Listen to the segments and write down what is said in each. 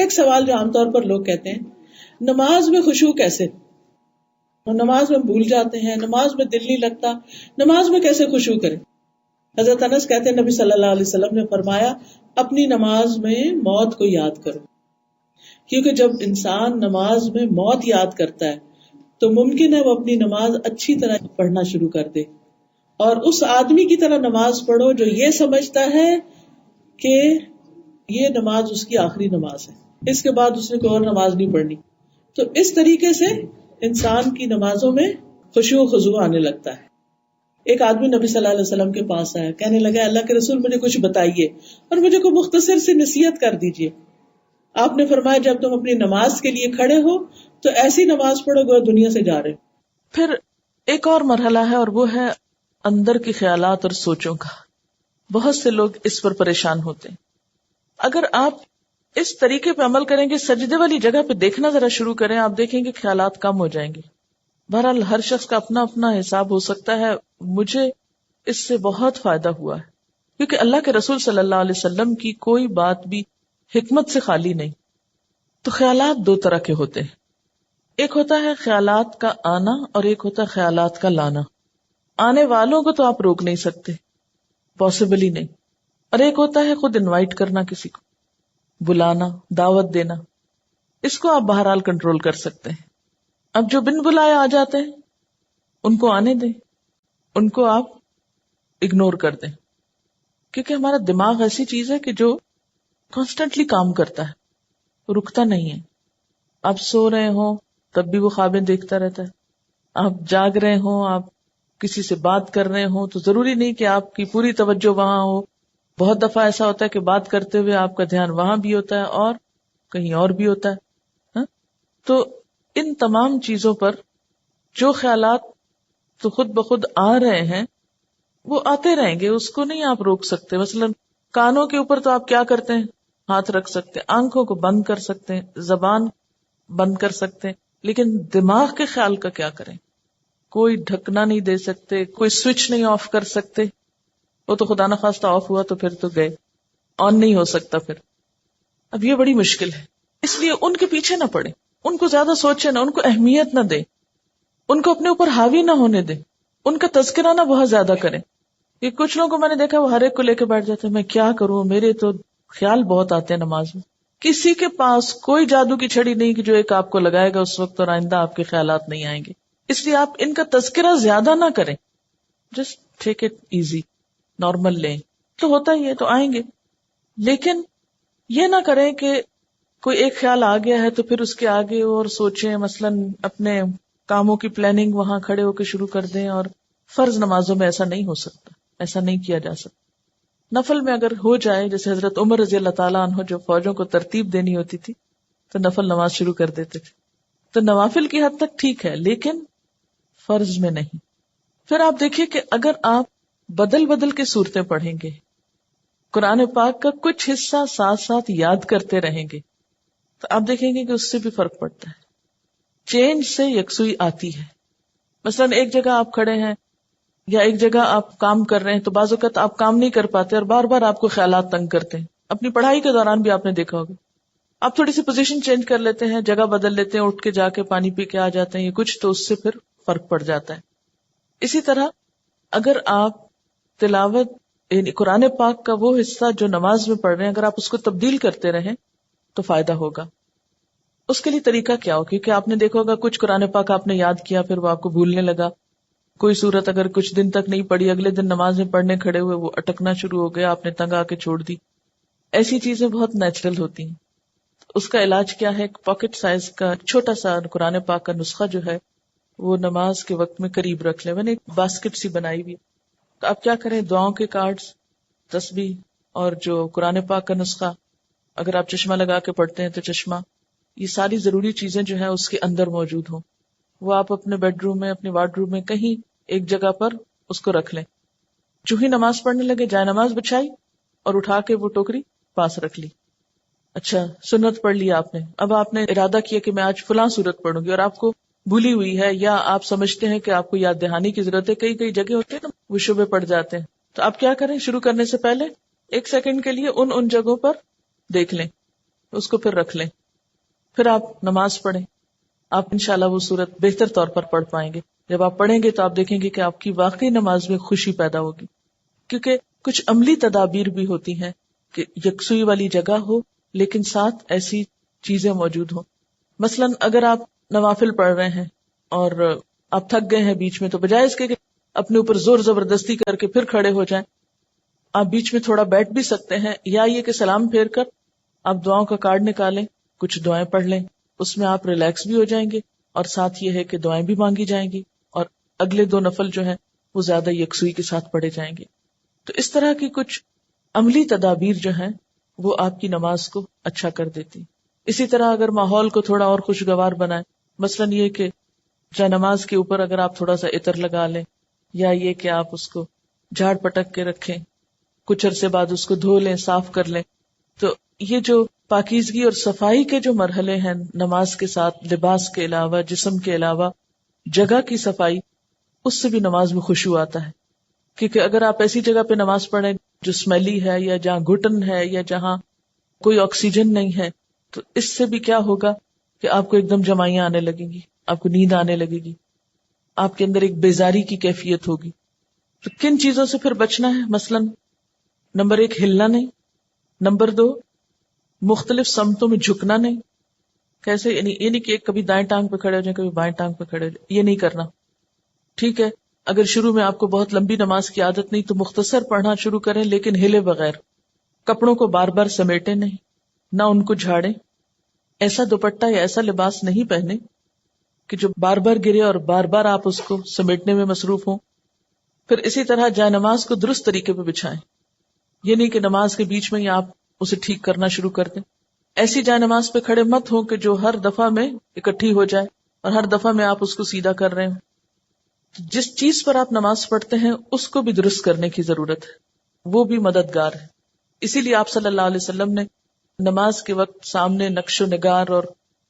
ایک سوال جو عام طور پر لوگ کہتے ہیں، نماز میں خشوع کیسے؟ اور نماز میں بھول جاتے ہیں، نماز میں دل نہیں لگتا، نماز میں کیسے خشوع کریں؟ حضرت انس کہتے ہیں نبی صلی اللہ علیہ وسلم نے فرمایا اپنی نماز میں موت کو یاد کرو، کیونکہ جب انسان نماز میں موت یاد کرتا ہے تو ممکن ہے وہ اپنی نماز اچھی طرح پڑھنا شروع کر دے، اور اس آدمی کی طرح نماز پڑھو جو یہ سمجھتا ہے کہ یہ نماز اس کی آخری نماز ہے، اس کے بعد اس نے کوئی اور نماز نہیں پڑھنی. تو اس طریقے سے انسان کی نمازوں میں خشوع و خضوع آنے لگتا ہے. ایک آدمی نبی صلی اللہ علیہ وسلم کے پاس آیا، کہنے لگا اللہ کے رسول مجھے کچھ بتائیے اور مجھے کوئی مختصر سی نصیحت کر دیجیے. آپ نے فرمایا جب تم اپنی نماز کے لیے کھڑے ہو تو ایسی نماز پڑھو گو دنیا سے جا رہے. پھر ایک اور مرحلہ ہے اور وہ ہے اندر کے خیالات اور سوچوں کا. بہت سے لوگ اس پر پریشان ہوتے ہیں. اگر آپ اس طریقے پہ عمل کریں گے، سجدے والی جگہ پہ دیکھنا ذرا شروع کریں، آپ دیکھیں گے خیالات کم ہو جائیں گے. بہرحال ہر شخص کا اپنا اپنا حساب ہو سکتا ہے. مجھے اس سے بہت فائدہ ہوا ہے کیونکہ اللہ کے رسول صلی اللہ علیہ وسلم کی کوئی بات بھی حکمت سے خالی نہیں. تو خیالات دو طرح کے ہوتے ہیں، ایک ہوتا ہے خیالات کا آنا اور ایک ہوتا ہے خیالات کا لانا. آنے والوں کو تو آپ روک نہیں سکتے، پاسبل ہی نہیں. اور ایک ہوتا ہے خود انوائٹ کرنا، کسی کو بلانا، دعوت دینا. اس کو آپ بہرحال کنٹرول کر سکتے ہیں. اب جو بن بلائے آ جاتے ہیں ان کو آنے دیں، ان کو آپ اگنور کر دیں، کیونکہ ہمارا دماغ ایسی چیز ہے کہ جو کانسٹنٹلی کام کرتا ہے، رکتا نہیں ہے. آپ سو رہے ہوں تب بھی وہ خوابیں دیکھتا رہتا ہے، آپ جاگ رہے ہوں، آپ کسی سے بات کر رہے ہوں تو ضروری نہیں کہ آپ کی پوری توجہ وہاں ہو. بہت دفعہ ایسا ہوتا ہے کہ بات کرتے ہوئے آپ کا دھیان وہاں بھی ہوتا ہے اور کہیں اور بھی ہوتا ہے. تو ان تمام چیزوں پر جو خیالات تو خود بخود آ رہے ہیں وہ آتے رہیں گے، اس کو نہیں آپ روک سکتے. مثلا کانوں کے اوپر تو آپ کیا کرتے ہیں، ہاتھ رکھ سکتے ہیں، آنکھوں کو بند کر سکتے ہیں، زبان بند کر سکتے ہیں، لیکن دماغ کے خیال کا کیا کریں؟ کوئی ڈھکنا نہیں دے سکتے، کوئی سوئچ نہیں آف کر سکتے. وہ تو خدا نخواستہ آف ہوا تو پھر تو گئے، آن نہیں ہو سکتا پھر. اب یہ بڑی مشکل ہے. اس لیے ان کے پیچھے نہ پڑے، ان کو زیادہ سوچے نہ، ان کو اہمیت نہ دے، ان کو اپنے اوپر حاوی نہ ہونے دے، ان کا تذکرہ نہ بہت زیادہ کریں. یہ کچھ لوگوں کو میں نے دیکھا وہ ہر ایک کو لے کے بیٹھ جاتے ہیں، میں کیا کروں، میرے تو خیال بہت آتے ہیں نماز میں. کسی کے پاس کوئی جادو کی چھڑی نہیں کہ جو ایک آپ کو لگائے گا اس وقت اور آئندہ آپ کے خیالات نہیں آئیں گے. اس لیے آپ ان کا تذکرہ زیادہ نہ کریں، just take it easy, normal لیں. تو ہوتا ہی ہے تو آئیں گے، لیکن یہ نہ کریں کہ کوئی ایک خیال آ گیا ہے تو پھر اس کے آگے اور سوچیں. مثلاً اپنے کاموں کی پلاننگ وہاں کھڑے ہو کے شروع کر دیں. اور فرض نمازوں میں ایسا نہیں ہو سکتا، ایسا نہیں کیا جا سکتا. نفل میں اگر ہو جائے، جیسے حضرت عمر رضی اللہ تعالیٰ عنہ جو فوجوں کو ترتیب دینی ہوتی تھی تو نفل نماز شروع کر دیتے تھے. تو نوافل کی حد تک ٹھیک ہے لیکن فرض میں نہیں. پھر آپ دیکھیے کہ اگر آپ بدل بدل کے صورتیں پڑھیں گے، قرآن پاک کا کچھ حصہ ساتھ ساتھ یاد کرتے رہیں گے، تو آپ دیکھیں گے کہ اس سے بھی فرق پڑتا ہے. چینج سے یکسوئی آتی ہے. مثلاً ایک جگہ آپ کھڑے ہیں یا ایک جگہ آپ کام کر رہے ہیں تو بعض اوقات آپ کام نہیں کر پاتے اور بار بار آپ کو خیالات تنگ کرتے ہیں. اپنی پڑھائی کے دوران بھی آپ نے دیکھا ہوگا، آپ تھوڑی سی پوزیشن چینج کر لیتے ہیں، جگہ بدل لیتے ہیں، اٹھ کے جا کے پانی پی کے آ جاتے ہیں، یہ کچھ تو اس سے پھر فرق پڑ جاتا ہے. اسی طرح اگر آپ تلاوت یعنی قرآن پاک کا وہ حصہ جو نماز میں پڑھ رہے ہیں اگر آپ اس کو تبدیل کرتے رہیں تو فائدہ ہوگا. اس کے لیے طریقہ کیا ہو؟ کیونکہ آپ نے دیکھا ہوگا کچھ قرآن پاک آپ نے یاد کیا پھر وہ آپ کو بھولنے لگا. کوئی صورت اگر کچھ دن تک نہیں پڑھی، اگلے دن نماز میں پڑھنے کھڑے ہوئے وہ اٹکنا شروع ہو گیا، آپ نے تنگ آ کے چھوڑ دی. ایسی چیزیں بہت نیچرل ہوتی ہیں. اس کا علاج کیا ہے؟ ایک پاکٹ سائز کا چھوٹا سا قرآن پاک کا نسخہ جو ہے وہ نماز کے وقت میں قریب رکھ لیں. میں نے ایک باسکٹ سی بنائی ہوئی. تو آپ کیا کریں، دعاؤں کے کارڈز، تسبیح اور جو قرآن پاک کا نسخہ، اگر آپ چشمہ لگا کے پڑھتے ہیں تو چشمہ، یہ ساری ضروری چیزیں جو ہیں اس کے اندر موجود ہوں. وہ آپ اپنے بیڈ روم میں، اپنے وارڈ روم میں کہیں ایک جگہ پر اس کو رکھ لیں. جو ہی نماز پڑھنے لگے جائے نماز بچھائی اور اٹھا کے وہ ٹوکری پاس رکھ لی. اچھا سنت پڑھ لی آپ نے، اب آپ نے ارادہ کیا کہ میں آج فلاں سورت پڑھوں گی اور آپ کو بھولی ہوئی ہے یا آپ سمجھتے ہیں کہ آپ کو یاد دہانی کی ضرورت ہے. کئی کئی جگہ ہوتے ہیں نا وہ شبے پڑ جاتے ہیں. تو آپ کیا کریں، شروع کرنے سے پہلے 1 سیکنڈ کے لیے ان جگہوں پر دیکھ لیں اس کو پھر رکھ لیں، پھر آپ نماز پڑھیں. آپ انشاءاللہ وہ صورت بہتر طور پر پڑھ پائیں گے. جب آپ پڑھیں گے تو آپ دیکھیں گے کہ آپ کی واقعی نماز میں خوشی پیدا ہوگی، کیونکہ کچھ عملی تدابیر بھی ہوتی ہیں کہ یکسوئی والی جگہ ہو لیکن ساتھ ایسی چیزیں موجود ہوں. مثلا اگر آپ نوافل پڑھ رہے ہیں اور آپ تھک گئے ہیں بیچ میں، تو بجائے اس کے کہ اپنے اوپر زور زبردستی کر کے پھر کھڑے ہو جائیں، آپ بیچ میں تھوڑا بیٹھ بھی سکتے ہیں، یا یہ کہ سلام پھیر کر آپ دعاؤں کا کارڈ نکالیں، کچھ دعائیں پڑھ لیں، اس میں آپ ریلیکس بھی ہو جائیں گے اور ساتھ یہ ہے کہ دعائیں بھی مانگی جائیں گی اور اگلے 2 نفل جو ہیں وہ زیادہ یکسوئی کے ساتھ پڑھے جائیں گے. تو اس طرح کی کچھ عملی تدابیر جو ہیں وہ آپ کی نماز کو اچھا کر دیتی. اسی طرح اگر ماحول کو تھوڑا اور خوشگوار بنائیں، مثلا یہ کہ جا نماز کے اوپر اگر آپ تھوڑا سا عطر لگا لیں، یا یہ کہ آپ اس کو جھاڑ پٹک کے رکھیں، کچھ عرصے بعد اس کو دھو لیں، صاف کر لیں، تو یہ جو پاکیزگی اور صفائی کے جو مرحلے ہیں نماز کے ساتھ، لباس کے علاوہ، جسم کے علاوہ جگہ کی صفائی، اس سے بھی نماز میں خشوع آتا ہے. کیونکہ اگر آپ ایسی جگہ پہ نماز پڑھیں جو اسمیلی ہے یا جہاں گھٹن ہے یا جہاں کوئی آکسیجن نہیں ہے، تو اس سے بھی کیا ہوگا کہ آپ کو ایک دم جمائیاں آنے لگیں گی، آپ کو نیند آنے لگے گی، آپ کے اندر ایک بیزاری کی کیفیت ہوگی. تو کن چیزوں سے پھر بچنا ہے؟ مثلا نمبر 1 ہلنا نہیں، نمبر 2 مختلف سمتوں میں جھکنا نہیں. کیسے؟ یعنی یہ نہیں کہ کبھی دائیں ٹانگ پہ کھڑے ہو جائیں، کبھی بائیں ٹانگ پہ کھڑے ہو جائیں، یہ نہیں کرنا. ٹھیک ہے، اگر شروع میں آپ کو بہت لمبی نماز کی عادت نہیں تو مختصر پڑھنا شروع کریں لیکن ہلے بغیر. کپڑوں کو بار بار سمیٹیں نہیں، نہ ان کو جھاڑیں. ایسا دوپٹہ یا ایسا لباس نہیں پہنے کہ جو بار بار گرے اور بار بار آپ اس کو سمیٹنے میں مصروف ہوں. پھر اسی طرح جائے نماز کو درست طریقے پہ بچھائیں. یہ نہیں کہ نماز کے بیچ میں ہی آپ اسے ٹھیک کرنا شروع کر دیں. ایسی جائے نماز پہ کھڑے مت ہوں کہ جو ہر دفعہ میں اکٹھی ہو جائے اور ہر دفعہ میں آپ اس کو سیدھا کر رہے ہوں. جس چیز پر آپ نماز پڑھتے ہیں اس کو بھی درست کرنے کی ضرورت ہے، وہ بھی مددگار ہے. اسی لیے آپ صلی اللہ علیہ وسلم نے نماز کے وقت سامنے نقش و نگار اور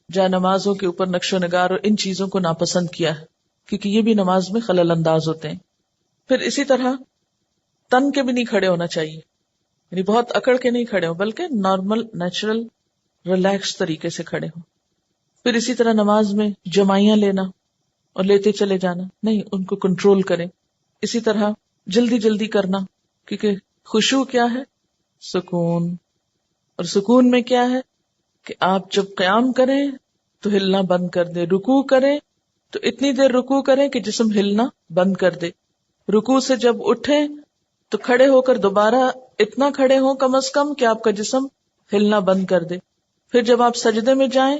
جائے نمازوں کے اوپر نقش و نگار اور ان چیزوں کو ناپسند کیا ہے، کیونکہ یہ بھی نماز میں خلل انداز ہوتے ہیں. پھر اسی طرح تن کے بھی نہیں کھڑے ہونا چاہیے، یعنی بہت اکڑ کے نہیں کھڑے ہوں بلکہ نارمل نیچرل ریلیکس طریقے سے کھڑے ہوں. پھر اسی طرح نماز میں جمائیاں لینا اور لیتے چلے جانا نہیں، ان کو کنٹرول کریں. اسی طرح جلدی جلدی کرنا، کیونکہ خشوع کیا ہے؟ سکون. اور سکون میں کیا ہے کہ آپ جب قیام کریں تو ہلنا بند کر دیں، رکوع کریں تو اتنی دیر رکوع کریں کہ جسم ہلنا بند کر دے. رکوع سے جب اٹھیں تو کھڑے ہو کر دوبارہ اتنا کھڑے ہوں کم از کم کہ آپ کا جسم ہلنا بند کر دے. پھر جب آپ سجدے میں جائیں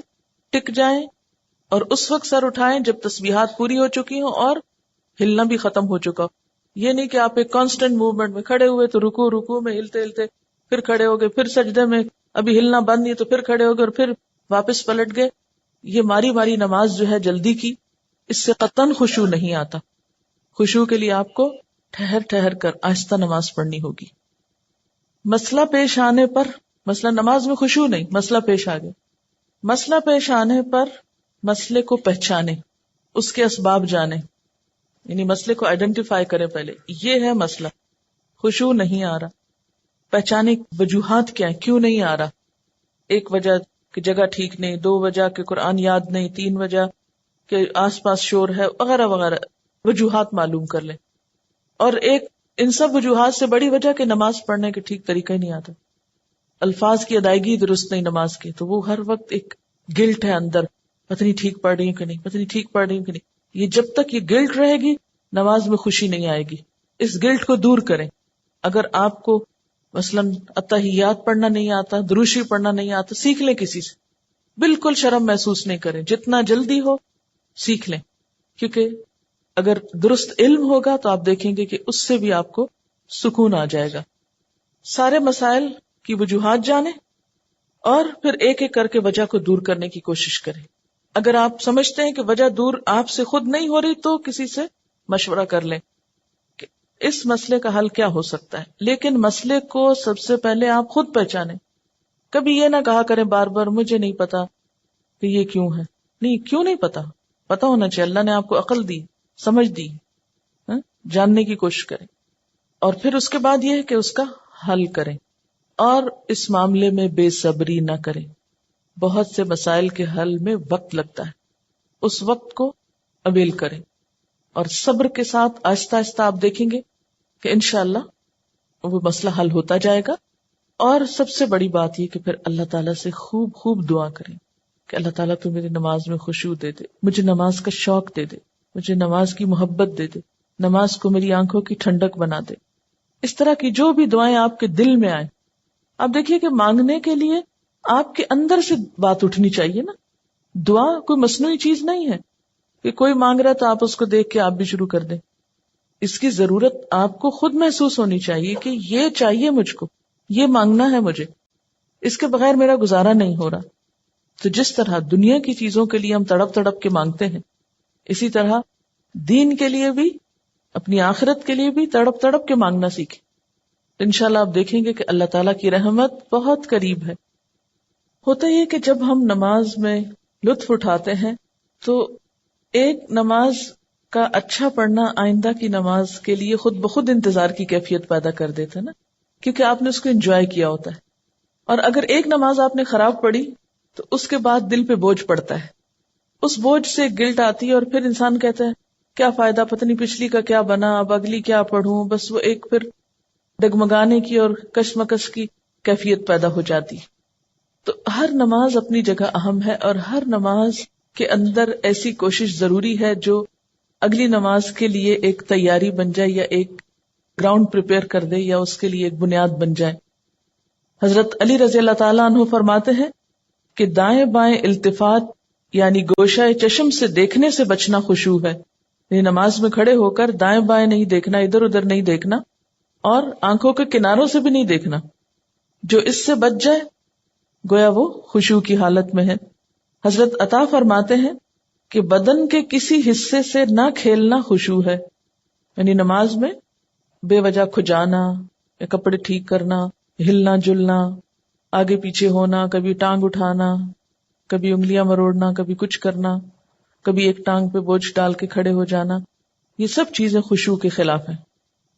ٹک جائیں اور اس وقت سر اٹھائیں جب تسبیحات پوری ہو چکی ہوں اور ہلنا بھی ختم ہو چکا ہو. یہ نہیں کہ آپ ایک کانسٹنٹ موومنٹ میں کھڑے ہوئے تو رکوع میں ہلتے ہلتے پھر کھڑے ہو گئے، پھر سجدے میں ابھی ہلنا بند نہیں تو پھر کھڑے ہو گئے اور پھر واپس پلٹ گئے. یہ ماری ماری نماز جو ہے جلدی کی، اس سے قطعاً خشوع نہیں آتا. خشوع کے لیے آپ کو ٹھہر ٹھہر کر آہستہ نماز پڑھنی ہوگی. مسئلہ پیش آنے پر، مسئلہ نماز میں خشوع نہیں، مسئلہ پیش آ گیا، مسئلہ پیش آنے پر مسئلے کو پہچانے، اس کے اسباب جانے، یعنی مسئلے کو آئیڈینٹیفائی کریں. پہلے یہ ہے مسئلہ، خشوع نہیں آ رہا، پہچانے وجوہات کیا ہیں، کیوں نہیں آ رہا. 1 وجہ کہ جگہ ٹھیک نہیں، 2 وجہ کہ قرآن یاد نہیں، 3 وجہ کہ آس پاس شور ہے وغیرہ وغیرہ. وجوہات معلوم کر لیں. اور ایک ان سب وجوہات سے بڑی وجہ کہ نماز پڑھنے کے ٹھیک طریقہ ہی نہیں آتا، الفاظ کی ادائیگی درست نہیں نماز کی، تو وہ ہر وقت ایک گلٹ ہے اندر، پتہ نہیں ٹھیک پڑھ رہی ہوں کہ نہیں، پتہ نہیں ٹھیک پڑھ رہی ہوں کہ نہیں. یہ جب تک یہ گلٹ رہے گی نماز میں خوشی نہیں آئے گی. اس گلٹ کو دور کریں. اگر آپ کو مثلا اتحیات پڑھنا نہیں آتا، دروشی پڑھنا نہیں آتا، سیکھ لیں کسی سے، بالکل شرم محسوس نہیں کریں، جتنا جلدی ہو سیکھ لیں. کیونکہ اگر درست علم ہوگا تو آپ دیکھیں گے کہ اس سے بھی آپ کو سکون آ جائے گا. سارے مسائل کی وجوہات جانیں اور پھر ایک ایک کر کے وجہ کو دور کرنے کی کوشش کریں. اگر آپ سمجھتے ہیں کہ وجہ دور آپ سے خود نہیں ہو رہی تو کسی سے مشورہ کر لیں کہ اس مسئلے کا حل کیا ہو سکتا ہے. لیکن مسئلے کو سب سے پہلے آپ خود پہچانیں. کبھی یہ نہ کہا کریں بار بار مجھے نہیں پتا کہ یہ کیوں ہے. نہیں، کیوں نہیں پتا ہونا چاہیے. اللہ نے آپ کو عقل دی، سمجھ دی، جاننے کی کوشش کریں. اور پھر اس کے بعد یہ ہے کہ اس کا حل کریں اور اس معاملے میں بے صبری نہ کریں. بہت سے مسائل کے حل میں وقت لگتا ہے، اس وقت کو اویل کریں اور صبر کے ساتھ آہستہ آہستہ آپ دیکھیں گے کہ انشاءاللہ وہ مسئلہ حل ہوتا جائے گا. اور سب سے بڑی بات یہ کہ پھر اللہ تعالیٰ سے خوب خوب دعا کریں کہ اللہ تعالیٰ تو میری نماز میں خشوع دے دے، مجھے نماز کا شوق دے دے، مجھے نماز کی محبت دے دے، نماز کو میری آنکھوں کی ٹھنڈک بنا دے. اس طرح کی جو بھی دعائیں آپ کے دل میں آئیں، آپ دیکھیے کہ مانگنے کے لیے آپ کے اندر سے بات اٹھنی چاہیے نا. دعا کوئی مصنوعی چیز نہیں ہے کہ کوئی مانگ رہا ہے تو آپ اس کو دیکھ کے آپ بھی شروع کر دیں. اس کی ضرورت آپ کو خود محسوس ہونی چاہیے کہ یہ چاہیے مجھ کو، یہ مانگنا ہے مجھے، اس کے بغیر میرا گزارا نہیں ہو رہا. تو جس طرح دنیا کی چیزوں کے لیے ہم تڑپ تڑپ کے مانگتے ہیں، اسی طرح دین کے لیے بھی، اپنی آخرت کے لیے بھی تڑپ تڑپ کے مانگنا سیکھیں. انشاءاللہ آپ دیکھیں گے کہ اللہ تعالیٰ کی رحمت بہت قریب ہے. ہوتا یہ کہ جب ہم نماز میں لطف اٹھاتے ہیں تو ایک نماز کا اچھا پڑھنا آئندہ کی نماز کے لیے خود بخود انتظار کی کیفیت پیدا کر دیتا ہے نا، کیونکہ آپ نے اس کو انجوائے کیا ہوتا ہے. اور اگر ایک نماز آپ نے خراب پڑھی تو اس کے بعد دل پہ بوجھ پڑتا ہے، اس بوجھ سے گلٹ آتی ہے اور پھر انسان کہتا ہے کیا فائدہ، پتہ نہیں پچھلی کا کیا بنا، اب اگلی کیا پڑھوں. بس وہ ایک پھر ڈگمگانے کی اور کشمکش کی کیفیت پیدا ہو جاتی. تو ہر نماز اپنی جگہ اہم ہے اور ہر نماز کے اندر ایسی کوشش ضروری ہے جو اگلی نماز کے لیے ایک تیاری بن جائے یا ایک گراؤنڈ پریپئر کر دے یا اس کے لیے ایک بنیاد بن جائے. حضرت علی رضی اللہ تعالیٰ عنہ فرماتے ہیں کہ دائیں بائیں التفات یعنی گوشہ چشم سے دیکھنے سے بچنا خشوع ہے. یعنی نماز میں کھڑے ہو کر دائیں بائیں نہیں دیکھنا، ادھر ادھر نہیں دیکھنا اور آنکھوں کے کناروں سے بھی نہیں دیکھنا. جو اس سے بچ جائے گویا وہ خشوع کی حالت میں ہے. حضرت عطا فرماتے ہیں کہ بدن کے کسی حصے سے نہ کھیلنا خشوع ہے. یعنی نماز میں بے وجہ کھجانا یا کپڑے ٹھیک کرنا، ہلنا جلنا، آگے پیچھے ہونا، کبھی ٹانگ اٹھانا، کبھی انگلیاں مروڑنا، کبھی کچھ کرنا، کبھی ایک ٹانگ پہ بوجھ ڈال کے کھڑے ہو جانا، یہ سب چیزیں خشوع کے خلاف ہیں.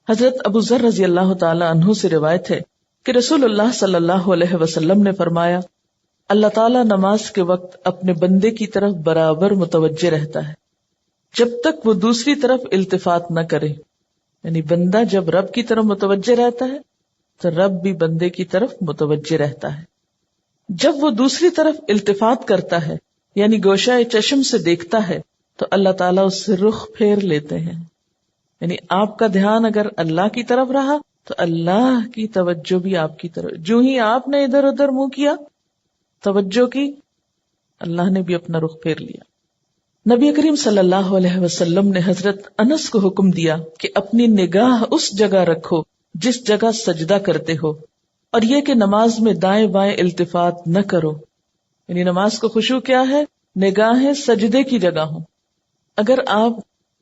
حضرت ابو ذر رضی اللہ تعالی عنہ سے روایت ہے کہ رسول اللہ صلی اللہ علیہ وسلم نے فرمایا اللہ تعالیٰ نماز کے وقت اپنے بندے کی طرف برابر متوجہ رہتا ہے جب تک وہ دوسری طرف التفات نہ کرے. یعنی بندہ جب رب کی طرف متوجہ رہتا ہے تو رب بھی بندے کی طرف متوجہ رہتا ہے. جب وہ دوسری طرف التفات کرتا ہے یعنی گوشہ چشم سے دیکھتا ہے تو اللہ تعالیٰ اس سے رخ پھیر لیتے ہیں. یعنی آپ کا دھیان اگر اللہ کی طرف رہا تو اللہ کی توجہ بھی آپ کی طرف. جو ہی آپ نے ادھر ادھر منہ کیا، توجہ کی، اللہ نے بھی اپنا رخ پھیر لیا. نبی کریم صلی اللہ علیہ وسلم نے حضرت انس کو حکم دیا کہ اپنی نگاہ اس جگہ رکھو جس جگہ سجدہ کرتے ہو، اور یہ کہ نماز میں دائیں بائیں التفات نہ کرو. یعنی نماز کو خشوع کیا ہے؟ نگاہیں سجدے کی جگہ ہوں. اگر آپ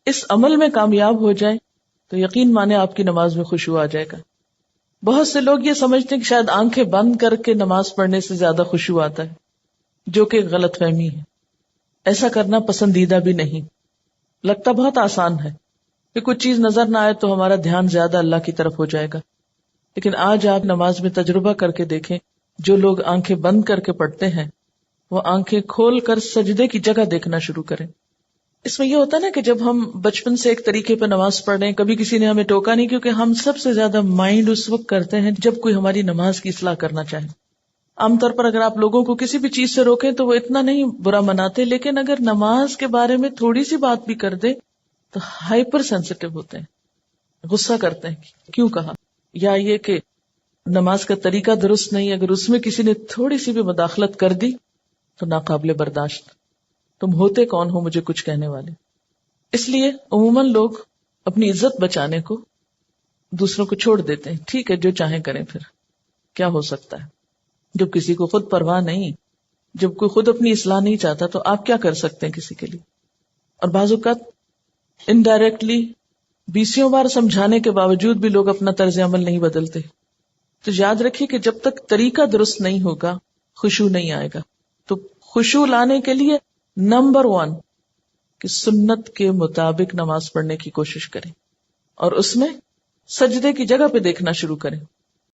اس عمل میں کامیاب ہو جائیں تو یقین مانے آپ کی نماز میں خشوع آ جائے گا. بہت سے لوگ یہ سمجھتے ہیں کہ شاید آنکھیں بند کر کے نماز پڑھنے سے زیادہ خشوع آتا ہے، جو کہ غلط فہمی ہے. ایسا کرنا پسندیدہ بھی نہیں. لگتا بہت آسان ہے کہ کچھ چیز نظر نہ آئے تو ہمارا دھیان زیادہ اللہ کی طرف ہو جائے گا، لیکن آج آپ نماز میں تجربہ کر کے دیکھیں، جو لوگ آنکھیں بند کر کے پڑھتے ہیں وہ آنکھیں کھول کر سجدے کی جگہ دیکھنا شروع کریں. اس میں یہ ہوتا ہے نا کہ جب ہم بچپن سے ایک طریقے پہ نماز پڑھ رہے ہیں، کبھی کسی نے ہمیں ٹوکا نہیں، کیونکہ ہم سب سے زیادہ مائنڈ اس وقت کرتے ہیں جب کوئی ہماری نماز کی اصلاح کرنا چاہے. عام طور پر اگر آپ لوگوں کو کسی بھی چیز سے روکیں تو وہ اتنا نہیں برا مناتے، لیکن اگر نماز کے بارے میں تھوڑی سی بات بھی کر دے تو ہائپر سینسٹیو ہوتے ہیں، غصہ کرتے ہیں کیوں کہا، یا یہ کہ نماز کا طریقہ درست نہیں، اگر اس میں کسی نے تھوڑی سی بھی مداخلت کر دی تو ناقابل برداشت. تم ہوتے کون ہو مجھے کچھ کہنے والے. اس لیے عموماً لوگ اپنی عزت بچانے کو دوسروں کو چھوڑ دیتے ہیں. ٹھیک ہے جو چاہیں کریں، پھر کیا ہو سکتا ہے. جب کسی کو خود پرواہ نہیں، جب کوئی خود اپنی اصلاح نہیں چاہتا تو آپ کیا کر سکتے ہیں کسی کے لیے. اور بعض اوقات انڈائریکٹلی 20 بار سمجھانے کے باوجود بھی لوگ اپنا طرز عمل نہیں بدلتے. تو یاد رکھیے کہ جب تک طریقہ درست نہیں ہوگا خشوع نہیں آئے گا. تو خشوع لانے کے لیے نمبر 1 کہ سنت کے مطابق نماز پڑھنے کی کوشش کریں اور اس میں سجدے کی جگہ پہ دیکھنا شروع کریں.